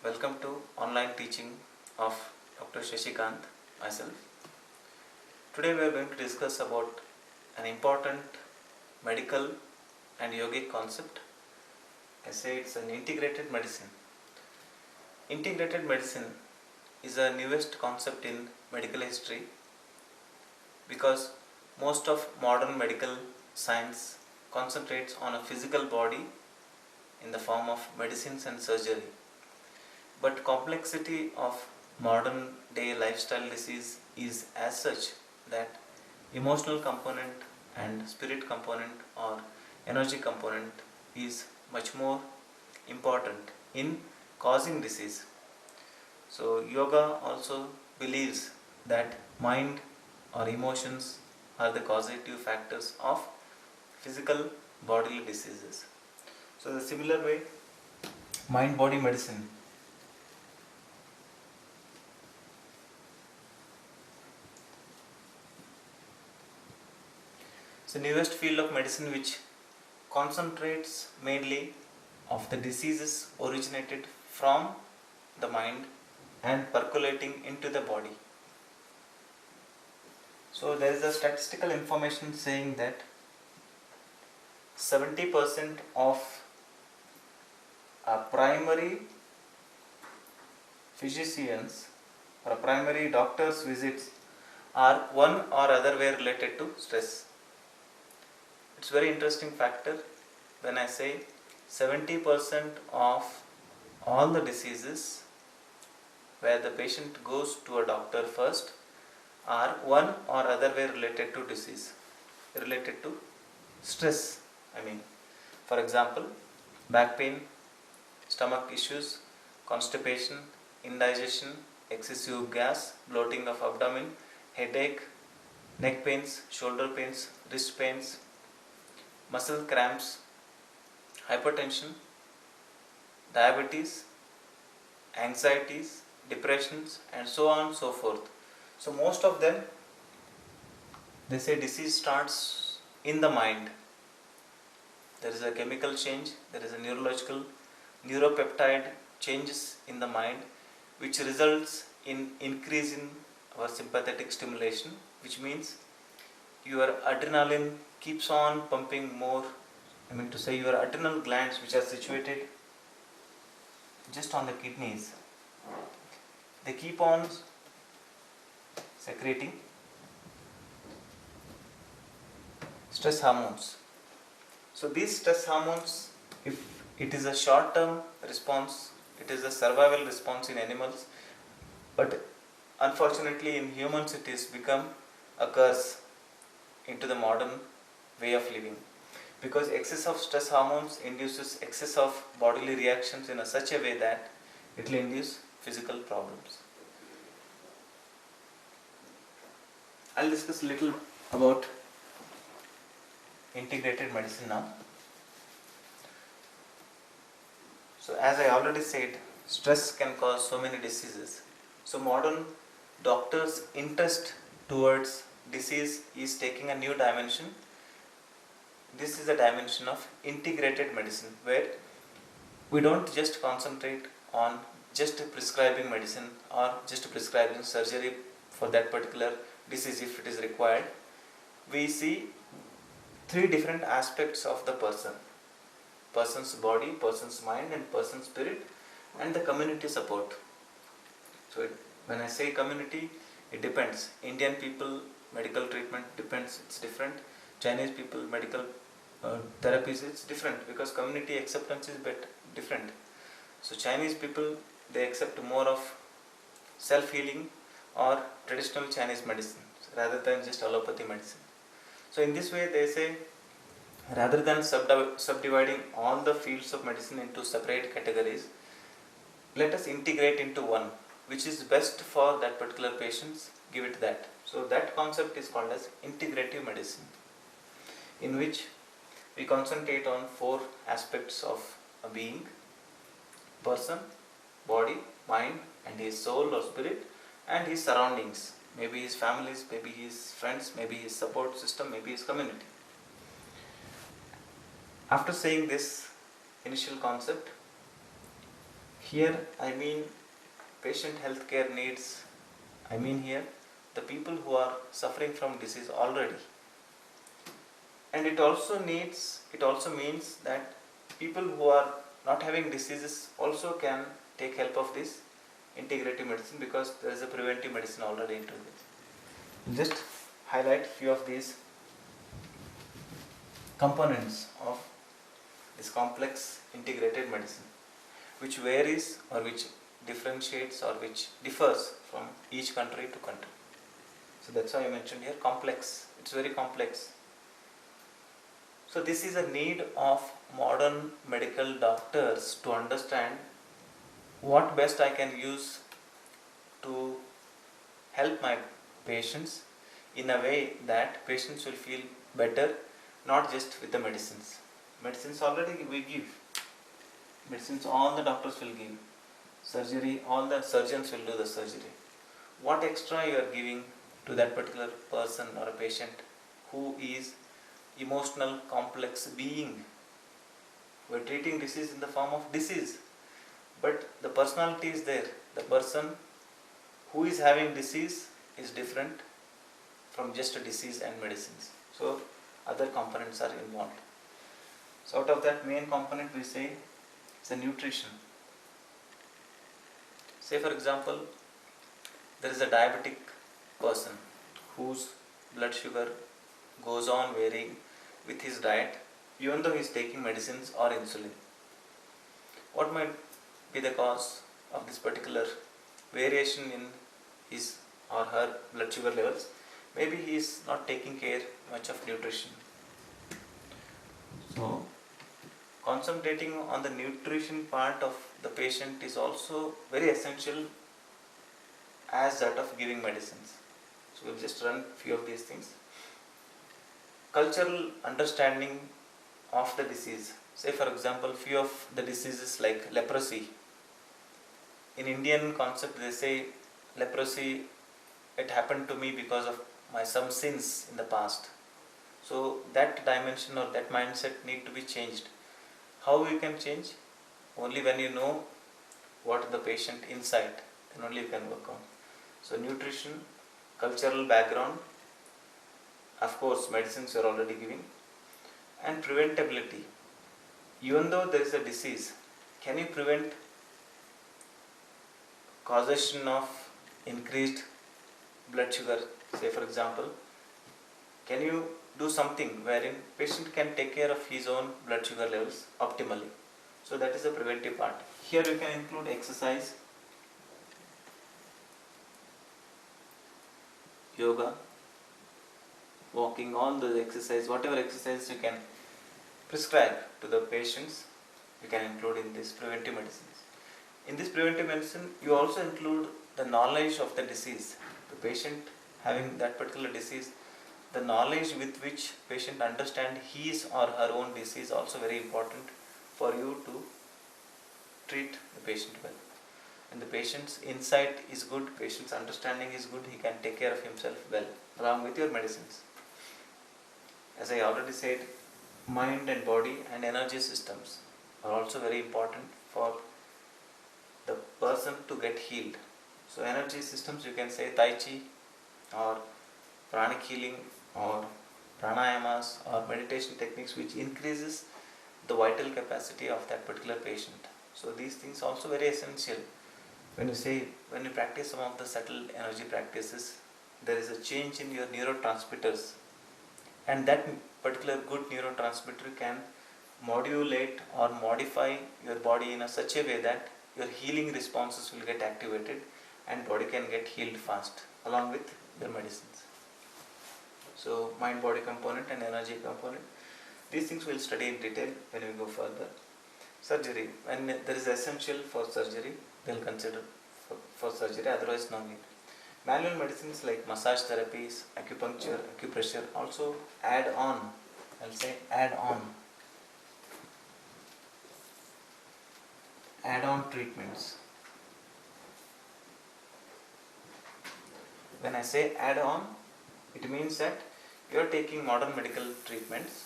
Welcome to online teaching of Dr. Shashikant, myself. Today we are going to discuss about an important medical and yogic concept. I say it's an integrated medicine. Integrated medicine is the newest concept in medical history because most of modern medical science concentrates on a physical body in the form of medicines and surgery. But complexity of modern day lifestyle disease is as such that emotional component and spirit component or energy component is much more important in causing disease. So yoga also believes that mind or emotions are the causative factors of physical bodily diseases. So the similar way, mind body medicine is the newest field of medicine which concentrates mainly of the diseases originated from the mind and percolating into the body. So there is a statistical information saying that 70% of primary physicians or primary doctors' visits are one or other way related to stress. It's very interesting factor when I say 70% of all the diseases where the patient goes to a doctor first are one or other way related to disease, related to stress. For example, back pain, stomach issues, constipation, indigestion, excessive gas, bloating of abdomen, headache, neck pains, shoulder pains, wrist pains, muscle cramps, hypertension, diabetes, anxieties, depressions, and so on and so forth. So most of them, they say disease starts in the mind. There is a chemical change, there is a neurological, neuropeptide changes in the mind which results in increase in our sympathetic stimulation, which means your adrenaline keeps on pumping more. Your adrenal glands, which are situated just on the kidneys, they keep on secreting stress hormones. So these stress hormones, if it is a short term response, it is a survival response in animals, but unfortunately in humans it is become a curse into the modern way of living, because excess of stress hormones induces excess of bodily reactions in such a way that it will induce physical problems. I'll discuss a little about integrated medicine now. So as I already said, stress can cause so many diseases. So modern doctors' interest towards disease is taking a new dimension. This is a dimension of integrated medicine, where we don't just concentrate on just prescribing medicine or just prescribing surgery for that particular disease if it is required. We see three different aspects of the person's body, person's mind, and person's spirit, and the community support. So when I say community, it depends. Indian people medical treatment depends, it's different. Chinese people medical therapies, it's different, because community acceptance is different. So Chinese people, they accept more of self-healing or traditional Chinese medicine rather than just allopathy medicine. So in this way they say, rather than subdividing all the fields of medicine into separate categories, let us integrate into one, which is best for that particular patient, give it that. So that concept is called as integrative medicine, in which we concentrate on four aspects of a being: person, body, mind, and his soul or spirit, and his surroundings, maybe his families, maybe his friends, maybe his support system, maybe his community. After saying this initial concept, Here I mean patient healthcare needs, I mean here the people who are suffering from disease already. And it also means that people who are not having diseases also can take help of this integrative medicine, because there is a preventive medicine already into it. Just highlight few of these components of this complex integrated medicine, which varies or which differentiates or which differs from each country to country. So that's why I mentioned here complex. It's very complex. So this is a need of modern medical doctors to understand what best I can use to help my patients in a way that patients will feel better, not just with the medicines. Medicines already we give. Medicines all the doctors will give. Surgery, all the surgeons will do the surgery. What extra you are giving to that particular person or a patient who is emotional, complex being? We are treating disease in the form of disease, but the personality is there. The person who is having disease is different from just a disease and medicines. So other components are involved. So out of that main component we say it's a nutrition. Say for example, there is a diabetic person whose blood sugar goes on varying with his diet, even though he is taking medicines or insulin. What might be the cause of this particular variation in his or her blood sugar levels? Maybe he is not taking care much of nutrition. So concentrating on the nutrition part of the patient is also very essential as that of giving medicines. So we'll just run few of these things. Cultural understanding of the disease. Say for example, few of the diseases like leprosy. In Indian concept they say leprosy, it happened to me because of my some sins in the past. So that dimension or that mindset need to be changed. How we can change? Only when you know what the patient inside, then only you can work on. So nutrition, cultural background, of course medicines you are already giving, and preventability. Even though there is a disease, can you prevent causation of increased blood sugar? Say for example, can you do something wherein patient can take care of his own blood sugar levels optimally? So that is the preventive part. Here we can include exercise, yoga, walking, all those exercise, whatever exercise you can prescribe to the patients, you can include in this preventive medicines. In this preventive medicine, you also include the knowledge of the disease. The patient having that particular disease, the knowledge with which patient understand his or her own disease also very important for you to treat the patient well. And the patient's insight is good, patient's understanding is good, he can take care of himself well along with your medicines. As I already said, mind and body and energy systems are also very important for the person to get healed. So energy systems, you can say Tai Chi or pranic healing or pranayamas or meditation techniques which increases the vital capacity of that particular patient. So these things also very essential. When you practice some of the subtle energy practices, there is a change in your neurotransmitters, and that particular good neurotransmitter can modulate or modify your body in such a way that your healing responses will get activated and body can get healed fast along with your medicines. So mind body component and energy component, these things we'll study in detail when we go further. Surgery, when there is essential for surgery, they'll consider for surgery, otherwise no need. Manual medicines like massage therapies, acupuncture, acupressure also add on, I'll say add on treatments. When I say add on, it means that you are taking modern medical treatments,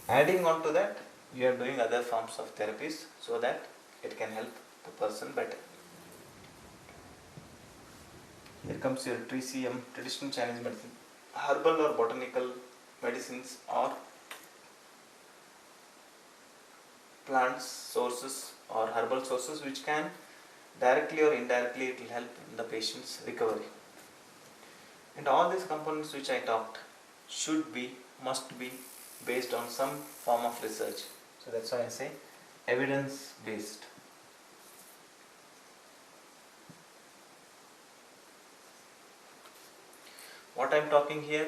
adding on to that you are doing other forms of therapies so that it can help the person better. Here comes your TCM, traditional Chinese medicine. Herbal or botanical medicines or plant sources or herbal sources which can directly or indirectly it will help in the patient's recovery. And all these components which I talked should be, must be based on some form of research. So that's why I say evidence based. What I'm talking here,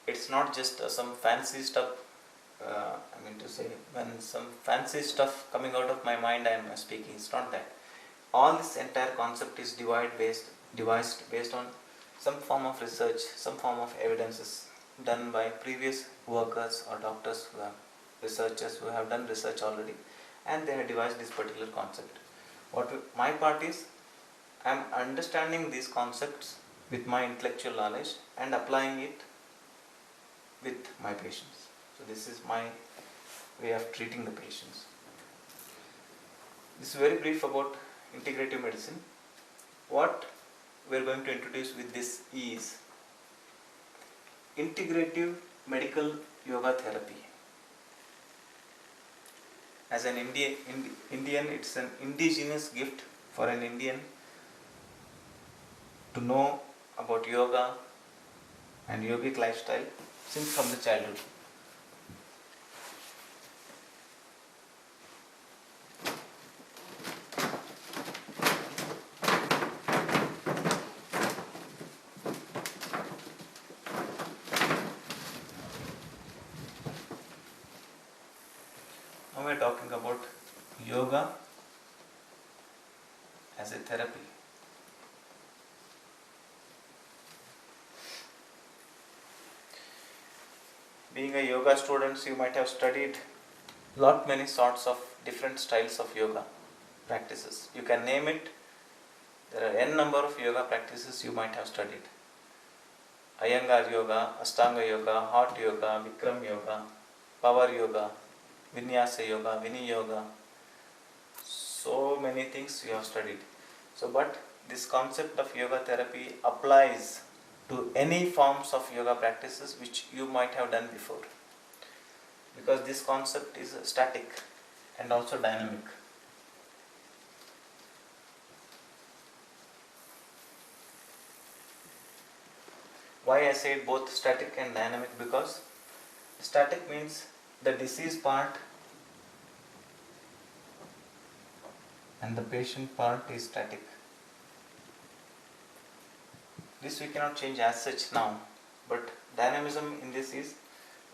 it's not just some fancy stuff. I mean to say, when some fancy stuff coming out of my mind I am speaking. It's not that. All this entire concept is devised based on some form of research, some form of evidences done by previous workers or doctors who have researchers who have done research already, and they have devised this particular concept. My part is, I am understanding these concepts with my intellectual knowledge and applying it with my patients. So this is my way of treating the patients. This is very brief about integrative medicine. What we are going to introduce with this is integrative medical yoga therapy. As an Indian, it's an indigenous gift for an Indian to know about yoga and yogic lifestyle since from the childhood. Now we are talking about yoga as a therapy. Being a yoga student, you might have studied many sorts of different styles of yoga practices. You can name it. There are n number of yoga practices you might have studied. Iyengar yoga, Ashtanga yoga, hot yoga, Bikram yoga, power yoga, Vinyasa yoga, Vini yoga. So many things you have studied. But this concept of yoga therapy applies to any forms of yoga practices which you might have done before, because this concept is static and also dynamic. Why I say both static and dynamic? Because static means the disease part and the patient part is static. This we cannot change as such now, but dynamism in this is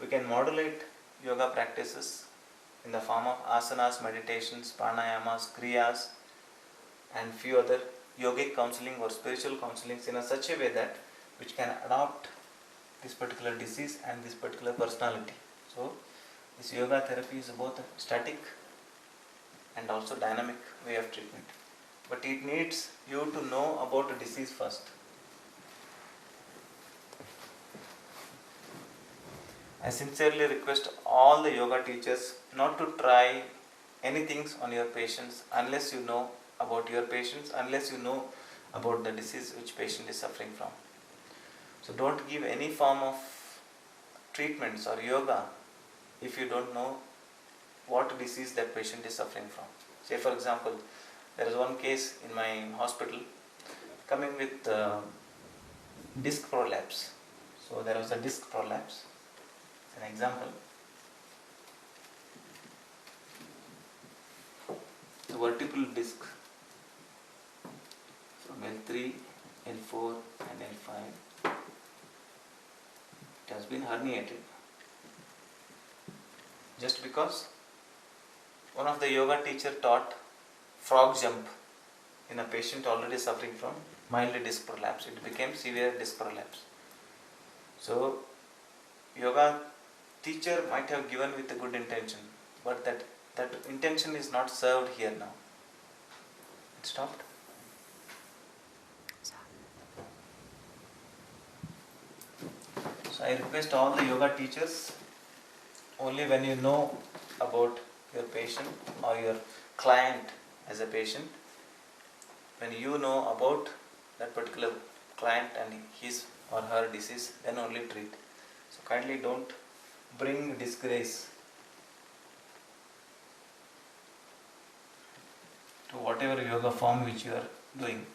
we can modulate yoga practices in the form of asanas, meditations, pranayamas, kriyas, and few other yogic counseling or spiritual counselings in such a way that which can adopt this particular disease and this particular personality. So this yoga therapy is both a static and also dynamic way of treatment. But it needs you to know about the disease first. I sincerely request all the yoga teachers not to try anything on your patients unless you know about your patients, unless you know about the disease which patient is suffering from. So don't give any form of treatments or yoga if you don't know what disease that patient is suffering from. Say for example, there is one case in my hospital coming with disc prolapse. So there was a disc prolapse. It's an example. The vertebral disc from L3, L4 and L5, it has been herniated. Just because one of the yoga teacher taught frog jump in a patient already suffering from mild disc prolapse, it became severe disc prolapse. So yoga teacher might have given with a good intention, but that intention is not served here now. It stopped. So I request all the yoga teachers, only when you know about your patient or your client as a patient, when you know about that particular client and his or her disease, then only treat. So kindly don't bring disgrace to whatever yoga form which you are doing.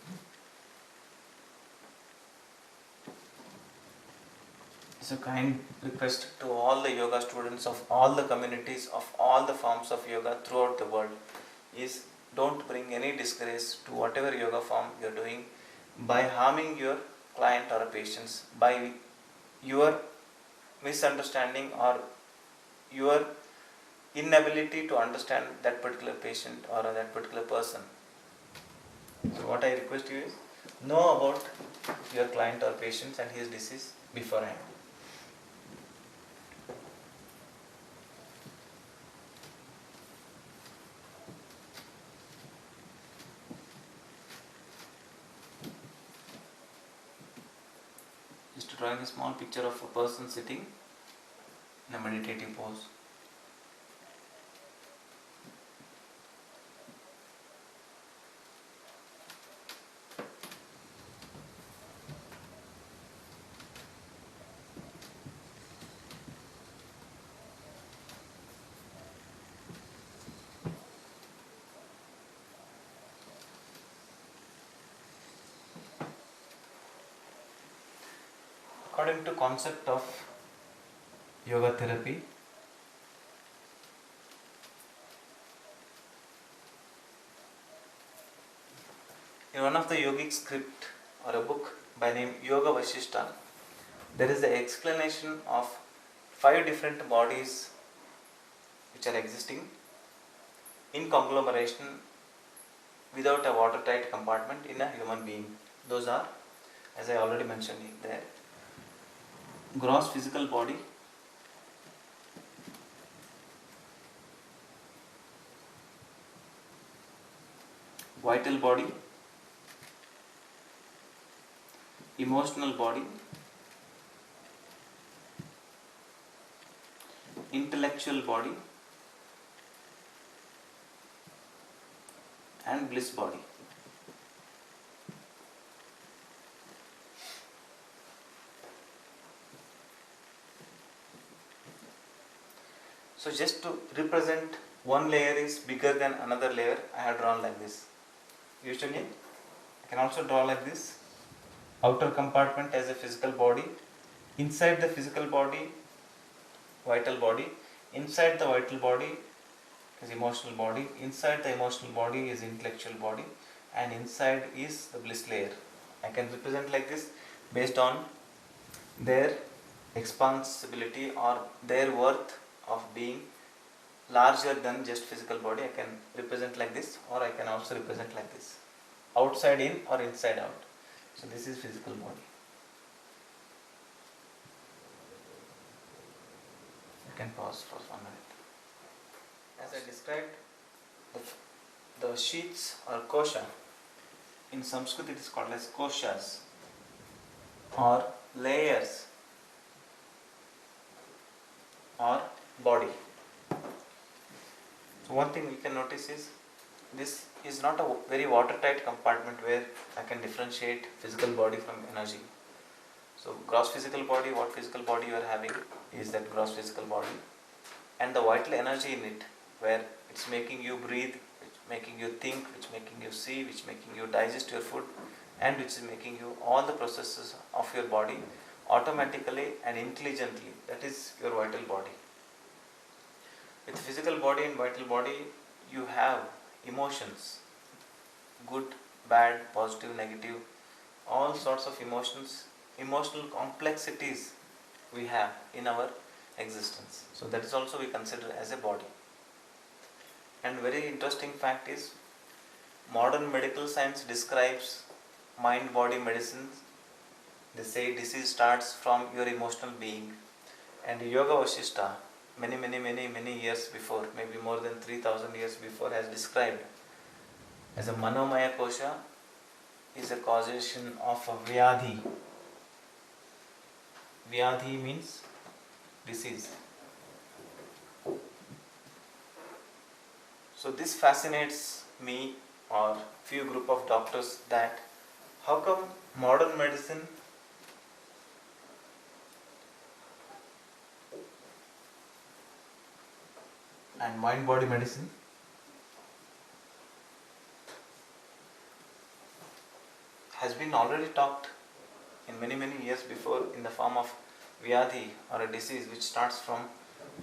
It's a kind request to all the yoga students of all the communities of all the forms of yoga throughout the world is don't bring any disgrace to whatever yoga form you are doing by harming your client or patients, by your misunderstanding or your inability to understand that particular patient or that particular person. So what I request you is know about your client or patients and his disease beforehand. Just drawing a small picture of a person sitting in a meditative pose. According to concept of yoga therapy, in one of the yogic script or a book by name Yoga Vasishta, there is the explanation of 5 different bodies which are existing in conglomeration without a watertight compartment in a human being. Those are, as I already mentioned there, gross physical body, vital body, emotional body, intellectual body, and bliss body. So just to represent one layer is bigger than another layer, I have drawn like this. Usually I can also draw like this. Outer compartment as a physical body, inside the physical body, vital body, inside the vital body is emotional body, inside the emotional body is intellectual body, and inside is the bliss layer. I can represent like this based on their expansibility or their worth of being larger than just physical body. I can represent like this, or I can also represent like this, outside in or inside out. So this is physical body. You can pause for 1 minute. As I described, the sheets or kosha, in Sanskrit it is called as koshas or layers or body. So one thing we can notice is this is not a very watertight compartment where I can differentiate physical body from energy. So gross physical body, what physical body you are having is that gross physical body, and the vital energy in it where it's making you breathe, which making you think, which making you see, which making you digest your food, and which is making you all the processes of your body automatically and intelligently. That is your vital body. With physical body and vital body, you have emotions, good, bad, positive, negative, all sorts of emotions, emotional complexities we have in our existence. So that is also we consider as a body. And very interesting fact is, modern medical science describes mind-body medicine. They say disease starts from your emotional being. And Yoga Vasishta, many years before, maybe more than 3000 years before, has described as a Manomaya Kosha is a causation of a Vyadhi. Vyadhi means disease. So this fascinates me or few group of doctors that how come modern medicine and mind body medicine has been already talked in many years before in the form of Vyadhi or a disease which starts from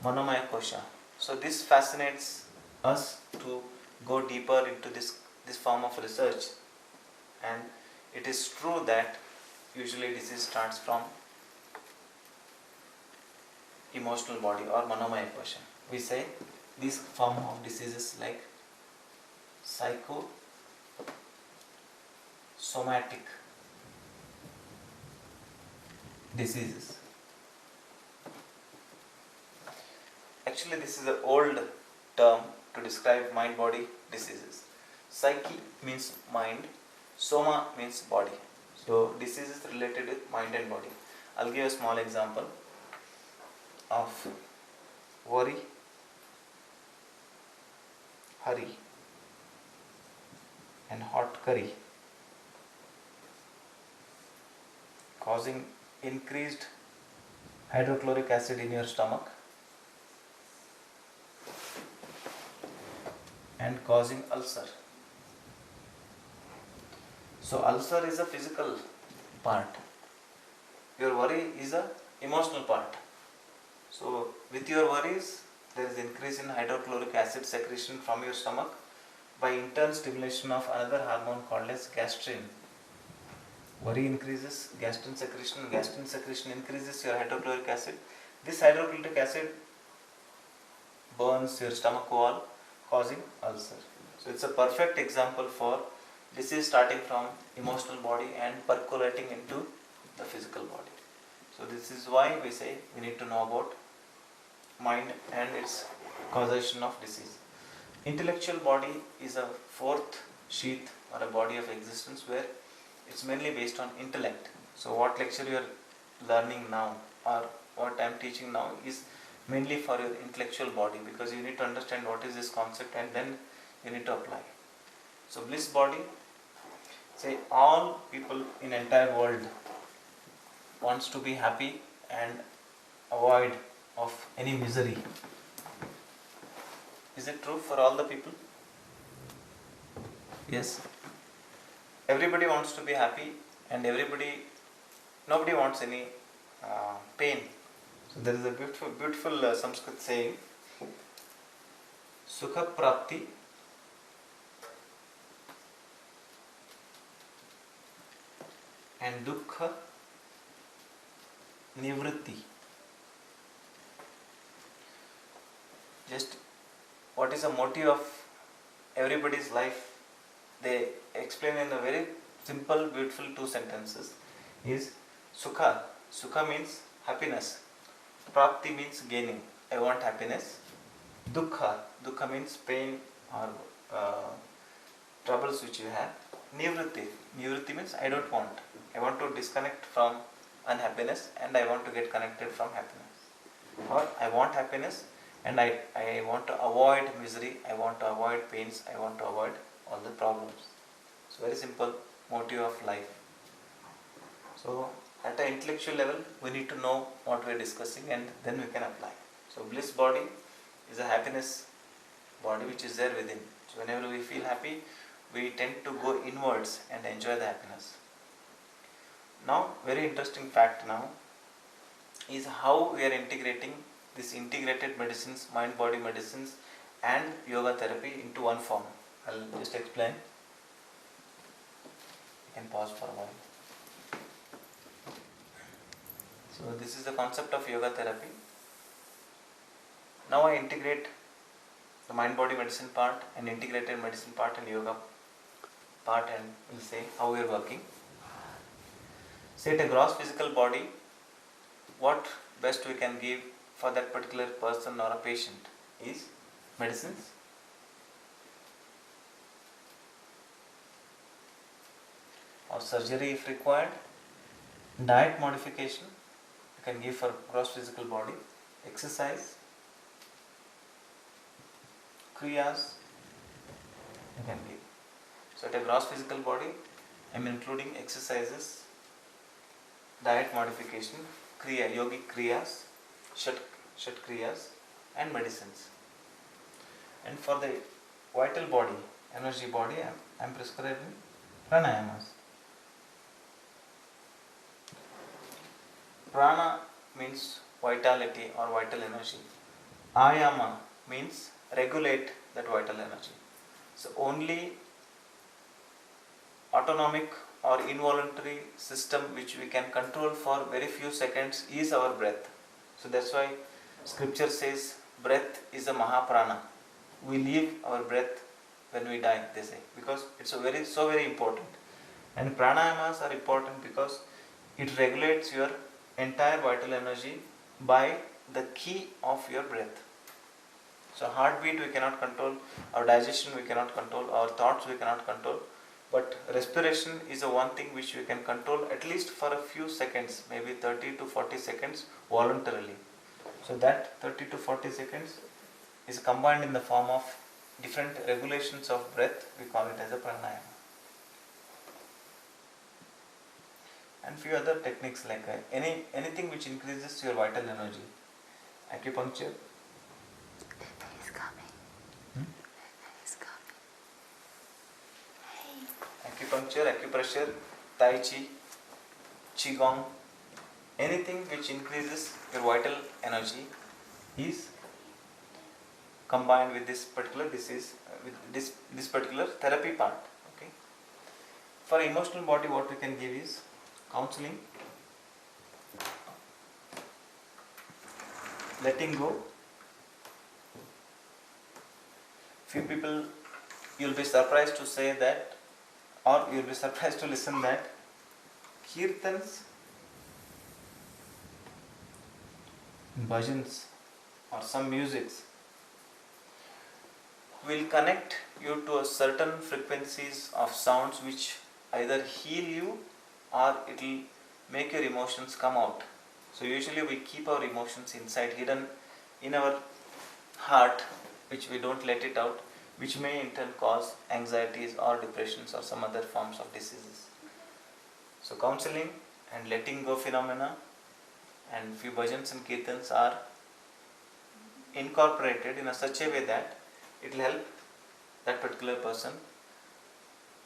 Manomaya Kosha. So this fascinates us to go deeper into this form of research, and it is true that usually disease starts from emotional body or Manomaya Kosha. We say this form of diseases like psychosomatic diseases. Actually, this is an old term to describe mind body diseases. Psyche means mind, soma means body. So, diseases related with mind and body. I'll give a small example of worry, hurry, and hot curry, causing increased hydrochloric acid in your stomach and causing ulcer. So ulcer is a physical part. Your worry is a emotional part. So with your worries, there is increase in hydrochloric acid secretion from your stomach by internal stimulation of another hormone called as gastrin. Worry increases gastrin secretion increases your hydrochloric acid. This hydrochloric acid burns your stomach wall, causing ulcer. So it's a perfect example for disease starting from emotional body and percolating into the physical body. So this is why we say we need to know about mind and its causation of disease. Intellectual body is a fourth sheath or a body of existence where it's mainly based on intellect. So what lecture you are learning now or what I am teaching now is mainly for your intellectual body, because you need to understand what is this concept and then you need to apply. So bliss body, say all people in entire world wants to be happy and avoid of any misery. Is it true for all the people? Yes. Everybody wants to be happy and nobody wants any pain. So there is a beautiful Sanskrit saying, Sukha Prapti and Dukkha Nivritti. Just what is the motive of everybody's life? They explain in a very simple, beautiful 2 sentences. Is Sukha. Sukha means happiness. Prapti means gaining. I want happiness. Dukkha. Dukkha means pain or troubles which you have. Nivritti. Nivritti means I don't want. I want to disconnect from unhappiness and I want to get connected from happiness. Or I want happiness and I want to avoid misery, I want to avoid pains, I want to avoid all the problems. It's very simple motive of life. So at an intellectual level, we need to know what we are discussing and then we can apply. So bliss body is a happiness body which is there within. So whenever we feel happy, we tend to go inwards and enjoy the happiness. Now, very interesting fact now is how we are integrating this integrated medicines, mind body medicines and yoga therapy into one form. I'll just explain. You can pause for a while. So this is the concept of yoga therapy. Now I integrate the mind body medicine part and integrated medicine part and yoga part, and we'll say how we are working. Say at a gross physical body, what best we can give for that particular person or a patient is medicines, or surgery if required, diet modification you can give for gross physical body, exercise, kriyas, I can give. So at a gross physical body, I am including exercises, diet modification, kriya, yogic kriyas, shat kriyas, and medicines. And for the vital body, energy body, I am prescribing pranayamas. Prana means vitality or vital energy. Ayama means regulate that vital energy. So only autonomic or involuntary system which we can control for very few seconds is our breath. So that's why scripture says breath is a mahaprana. We leave our breath when we die, they say, because it's so very important. And pranayamas are important because it regulates your entire vital energy by the key of your breath. So heartbeat we cannot control, our digestion we cannot control, our thoughts we cannot control, but respiration is the one thing which we can control at least for a few seconds, maybe 30 to 40 seconds voluntarily. So that 30 to 40 seconds is combined in the form of different regulations of breath, we call it as a pranayama. And few other techniques like anything which increases your vital energy. Acupuncture. He's coming. He's coming. Hey. Acupuncture, acupressure, tai chi, qigong, anything which increases your vital energy is combined with this particular disease, with this particular therapy part. Okay. For emotional body, what we can give is counseling, letting go. Few people, you'll be surprised to say that, or you'll be surprised to listen that kirtans, bhajans, or some musics will connect you to a certain frequencies of sounds which either heal you or it will make your emotions come out. So usually we keep our emotions inside, hidden in our heart, which we don't let it out, which may in turn cause anxieties or depressions or some other forms of diseases. So counseling and letting go phenomena and few bhajans and kirtans are incorporated in such a way that it will help that particular person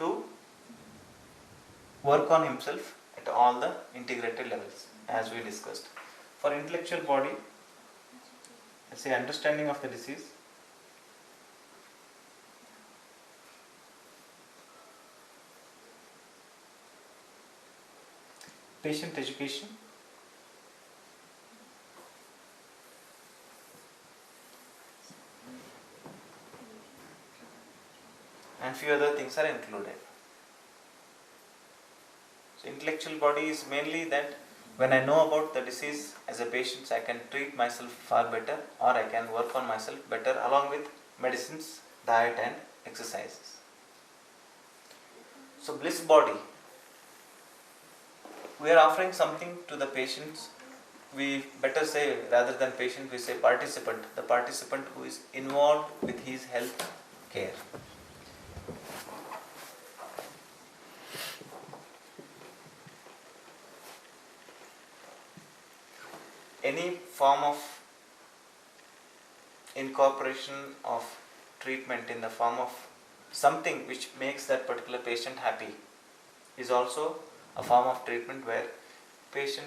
to work on himself at all the integrated levels, as we discussed. For intellectual body, let's say understanding of the disease, patient education, and few other things are included. So intellectual body is mainly that when I know about the disease as a patient, I can treat myself far better, or I can work on myself better along with medicines, diet and exercises. So bliss body, we are offering something to the patients. We better say, rather than patient, we say participant, the participant who is involved with his health care. Any form of incorporation of treatment in the form of something which makes that particular patient happy is also a form of treatment where patient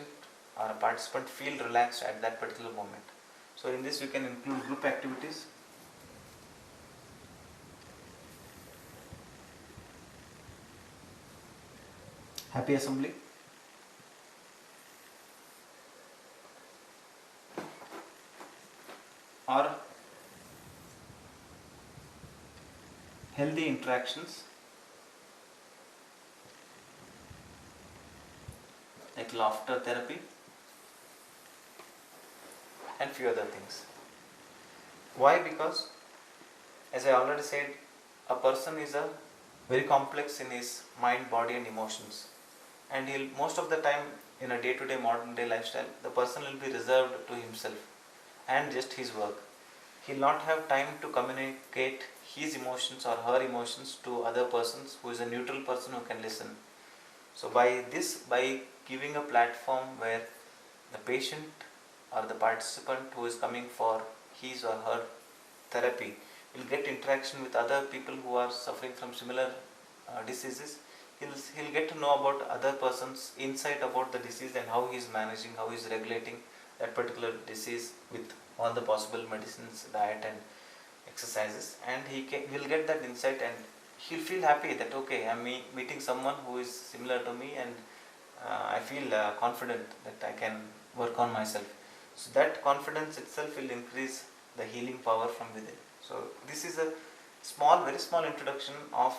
or a participant feel relaxed at that particular moment. So in this we can include group activities, happy assembly, or healthy interactions like laughter therapy and few other things. Why? Because as I already said, a person is a very complex in his mind, body and emotions, and he'll most of the time in a day-to-day modern day lifestyle, the person will be reserved to himself and just his work. he'll not have time to communicate his emotions or her emotions to other persons who is a neutral person who can listen. So by giving a platform where the patient or the participant who is coming for his or her therapy will get interaction with other people who are suffering from similar diseases, he'll get to know about other person's insight about the disease and how he is managing, how he is regulating that particular disease with all the possible medicines, diet and exercises, and will get that insight, and he'll feel happy that okay, I'm meeting someone who is similar to me, and I feel confident that I can work on myself. So that confidence itself will increase the healing power from within. So this is a very small introduction of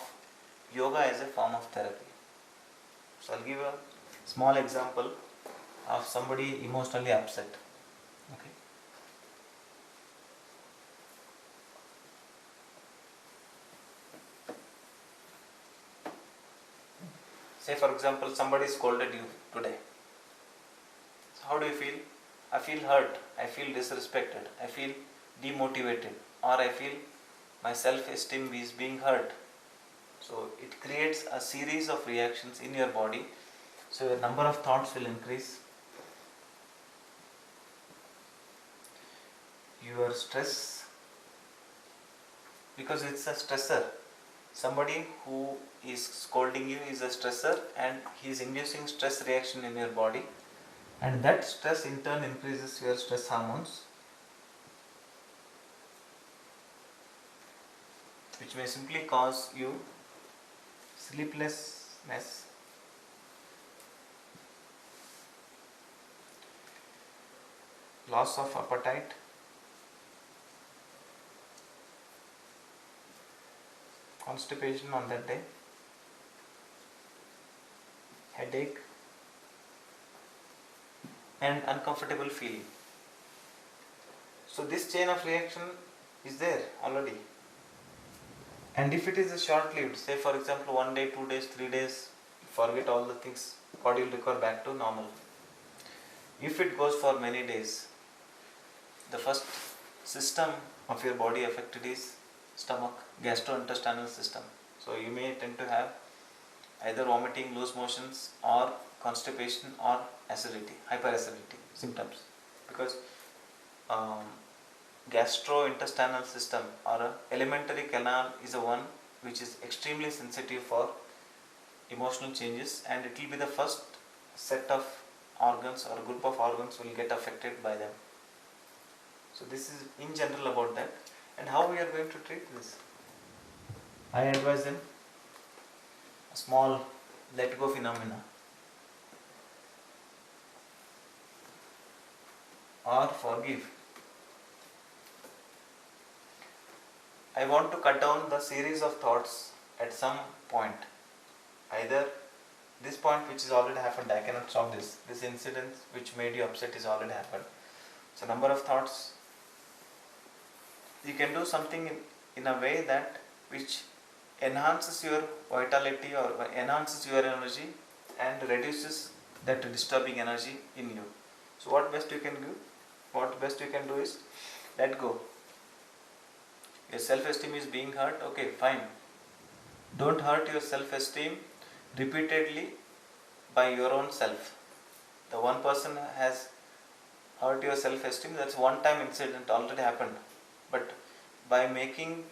yoga as a form of therapy. So I'll give a small example of somebody emotionally upset. Okay. Say for example, somebody scolded you today. So how do you feel? I feel hurt, I feel disrespected, I feel demotivated, or I feel my self-esteem is being hurt. So it creates a series of reactions in your body. So your number of thoughts will increase. Your stress, because it's a stressor. Somebody who is scolding you is a stressor, and he is inducing stress reaction in your body, and that stress in turn increases your stress hormones, which may simply cause you sleeplessness, loss of appetite, constipation on that day, headache, and uncomfortable feeling. So this chain of reaction is there already. And if it is a short-lived, say for example 1 day, 2 days, 3 days, forget all the things, body will recover back to normal. If it goes for many days, the first system of your body affected is stomach, gastrointestinal system. So you may tend to have either vomiting, loose motions, or constipation, or acidity, hyperacidity symptoms, because gastrointestinal system or a alimentary canal is a one which is extremely sensitive for emotional changes, and it will be the first set of organs or group of organs will get affected by them. So this is in general about that. And how we are going to treat this? I advise them a small let go phenomena, or forgive. I want to cut down the series of thoughts at some point. Either this point which is already happened, I cannot stop this. This incident which made you upset is already happened. So number of thoughts. You can do something in a way that which enhances your vitality or enhances your energy and reduces that disturbing energy in you. So what best you can do? What best you can do is let go. Your self-esteem is being hurt. Okay, fine. Don't hurt your self-esteem repeatedly by your own self. The one person has hurt your self-esteem, that's one time incident, already happened. But by making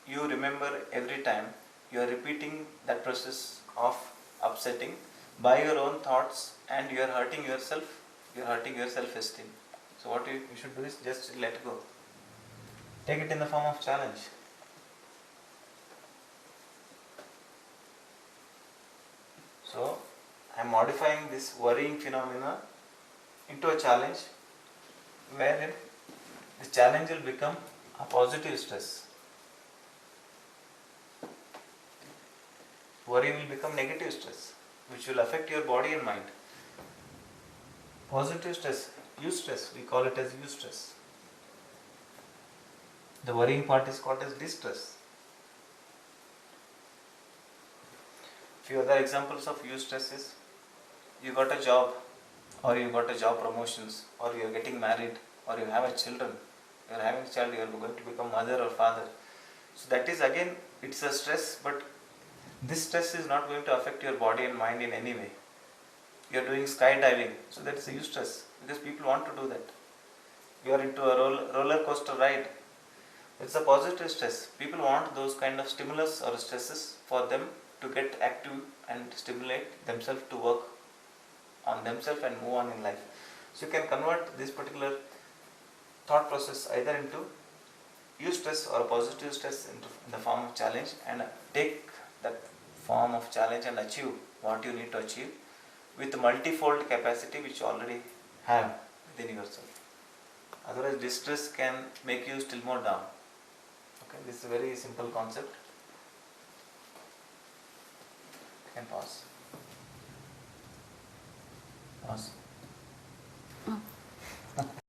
you remember every time, you are repeating that process of upsetting by your own thoughts, and you are hurting yourself, you are hurting your self-esteem. So what you should do is just let go. Take it in the form of challenge. So I am modifying this worrying phenomena into a challenge, wherein the challenge will become a positive stress. Worry will become negative stress, which will affect your body and mind. Positive stress, eustress, we call it as eustress. The worrying part is called as distress. Few other examples of eustress is, you got a job, or you got a job promotions, or you are getting married, or you have a children. You are having a child, you are going to become mother or father. So that is again, it's a stress, but this stress is not going to affect your body and mind in any way. You are doing skydiving, so that is a huge stress because people want to do that. You are into a roller coaster ride. It's a positive stress. People want those kind of stimulus or stresses for them to get active and stimulate themselves to work on themselves and move on in life. So you can convert this particular thought process either into eustress or positive stress in the form of challenge, and take that form of challenge and achieve what you need to achieve with multifold capacity which you already have within yourself. Otherwise distress can make you still more down. Okay, this is a very simple concept. You can pause.